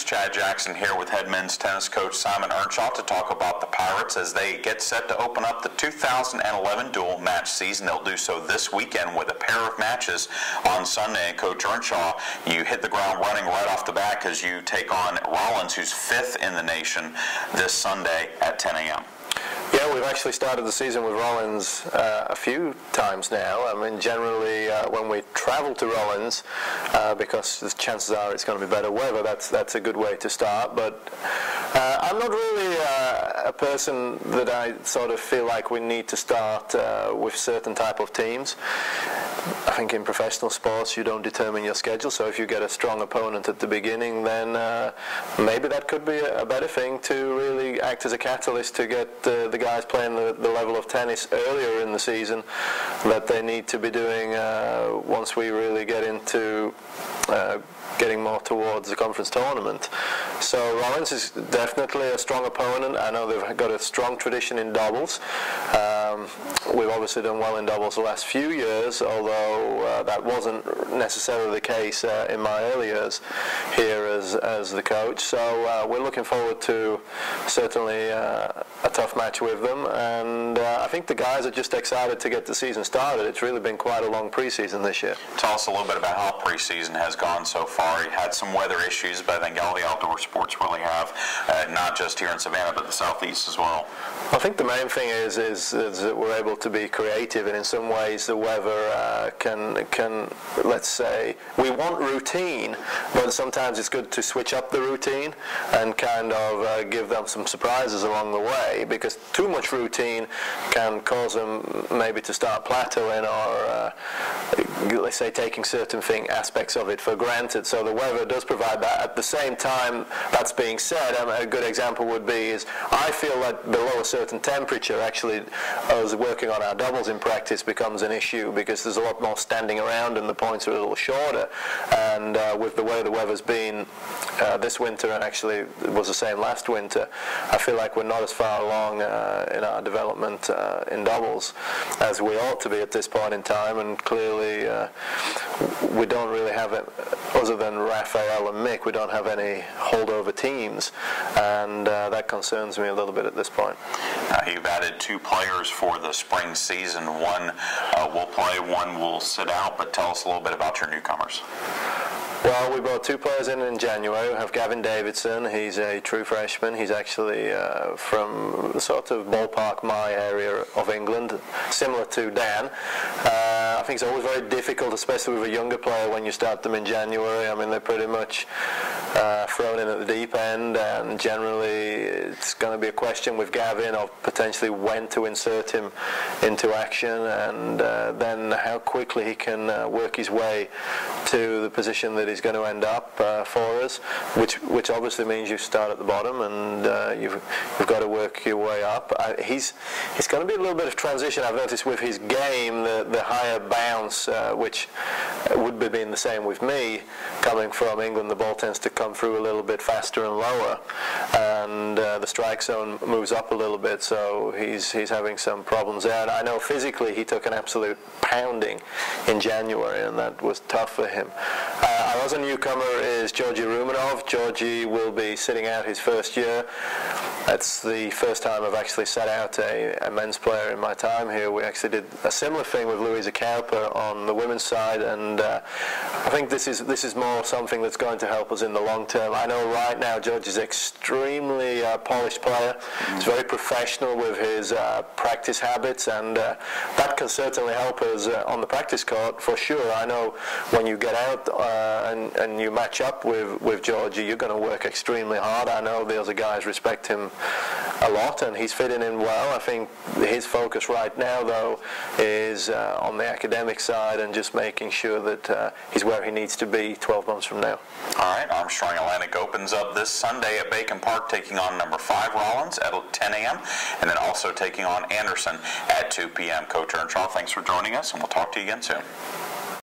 News. Chad Jackson here with head men's tennis coach Simon Earnshaw to talk about the Pirates as they get set to open up the 2011 dual match season. They'll do so this weekend with a pair of matches on Sunday. And Coach Earnshaw, you hit the ground running right off the bat as you take on Rollins, who's 5th in the nation, this Sunday at 10 a.m. Yeah, we've actually started the season with Rollins a few times now. I mean, generally when we travel to Rollins, because the chances are it's going to be better weather, that's a good way to start. But I'm not really a person that I sort of feel like we need to start with certain type of teams. I think in professional sports you don't determine your schedule, so if you get a strong opponent at the beginning, then maybe that could be a better thing to really act as a catalyst to get the guys playing the level of tennis earlier in the season that they need to be doing once we really get into getting more towards the conference tournament. So Rollins is definitely a strong opponent. I know they've got a strong tradition in doubles. We've obviously done well in doubles the last few years, although that wasn't necessarily the case in my early years here as the coach. So we're looking forward to certainly a tough match with them, and I think the guys are just excited to get the season started. It's really been quite a long preseason this year. Tell us a little bit about how preseason has gone so far. You had some weather issues, but I think all the outdoor sports really have, not just here in Savannah, but the southeast as well. I think the main thing is that we're able to be creative, and in some ways the weather can, let's say, we want routine, but sometimes it's good to switch up the routine and kind of give them some surprises along the way, because too much routine can cause them maybe to start plateauing or let's say taking certain aspects of it for granted. So the weather does provide that. At the same time, that's being said, a good example would be is I feel that below a certain temperature, actually us working on our doubles in practice becomes an issue, because there's a lot more standing around and the points are a little shorter. And with the way the weather's been this winter, and actually it was the same last winter, I feel like we're not as far along in our development in doubles as we ought to be at this point in time. And clearly we don't really have it, other than Raphael and Mick, we don't have any holdover teams, and that concerns me a little bit at this point. You've added 2 players for the spring season. One will play, one will sit out, but tell us a little bit about your newcomers. Well, we brought 2 players in January. We have Gavin Davidson. He's a true freshman. He's actually from sort of ballpark my area of England, similar to Dan. I think it's always very difficult, especially with a younger player, when you start them in January. I mean, they're pretty much thrown in at the deep end, and generally it's going to be a question with Gavin of potentially when to insert him into action, and then how quickly he can work his way to the position that he's going to end up for us, which obviously means you start at the bottom and you've got to work your way up. He's going to be a little bit of transition, I've noticed, with his game, the higher bounce, which would be being the same with me. Coming from England, the ball tends to come through a little bit faster and lower, and the strike zone moves up a little bit, so he's having some problems there. And I know physically he took an absolute pounding in January, and that was tough for him. Our other newcomer is Georgi Rumenov. Georgi will be sitting out his first year. That's the first time I've actually sat out a men's player in my time here. We actually did a similar thing with Louisa Cowper on the women's side, and I think this is more something that's going to help us in the long term. I know right now George is extremely polished player. He's very professional with his practice habits, and that can certainly help us on the practice court for sure. I know when you get out and you match up with Georgie, you're going to work extremely hard. I know the other guys respect him a lot, and he's fitting in well. I think his focus right now, though, is on the academic side and just making sure that he's where he needs to be 12 months from now. All right, Armstrong Atlantic opens up this Sunday at Bacon Park, taking on number 5 Rollins at 10 a.m. and then also taking on Anderson at 2 p.m. Coach Earnshaw, thanks for joining us, and we'll talk to you again soon.